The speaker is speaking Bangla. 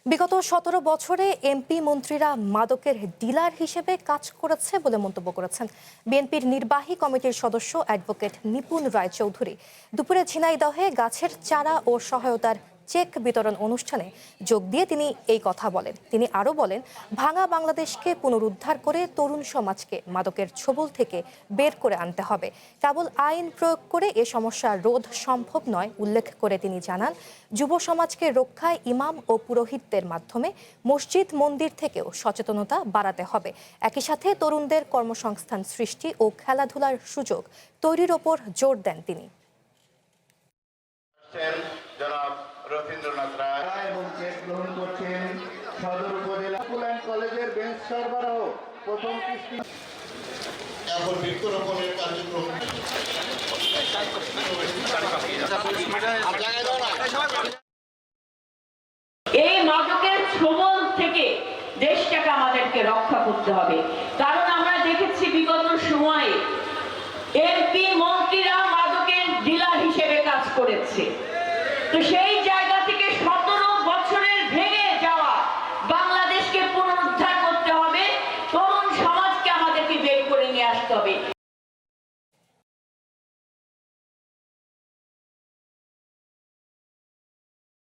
বিগত ১৭ বছরে এমপি মন্ত্রীরা মাদকের ডিলার হিসেবে কাজ করেছে বলে মন্তব্য করেছেন বিএনপির নির্বাহী কমিটির সদস্য অ্যাডভোকেট নিপুণ রায়চৌধুরী। দুপুরে ঝিনাইদহে গাছের চারা ও সহায়তার চেক বিতরণ অনুষ্ঠানে যোগ দিয়ে তিনি এই কথা বলেন। তিনি আরও বলেন, ভাঙা বাংলাদেশকে পুনরুদ্ধার করে তরুণ সমাজকে মাদকের ছোবল থেকে বের করে আনতে হবে। কেবল আইন প্রয়োগ করে এ সমস্যা রোধ সম্ভব নয় উল্লেখ করে তিনি জানান, যুব সমাজকে রক্ষায় ইমাম ও পুরোহিতদের মাধ্যমে মসজিদ মন্দির থেকেও সচেতনতা বাড়াতে হবে। একই সাথে তরুণদের কর্মসংস্থান সৃষ্টি ও খেলাধুলার সুযোগ তৈরির ওপর জোর দেন তিনি। রবীন্দ্রনাথ রায় এবং চেক গ্রহণ করছেন সদর উপজেলা কলেজের বেঞ্চ সরবরাহ প্রথম কিস্তি। এখন বৃক্ষরোপণের কার্যক্রম এই মাদকের ছোবল থেকে দেশটাকে আমাদেরকে রক্ষা করতে হবে। কারণ আমরা দেখেছি বিগত সময়ে এমপি মন্ত্রীরা মাদকের ডিলার হিসেবে কাজ করেছে। তো সেই জায়গা থেকে ১৭ বছরের ভেঙে যাওয়া বাংলাদেশকে পুনরুদ্ধার করতে হবে, তরুণ সমাজকে আমাদেরকে বের করে নিয়ে আসতে হবে।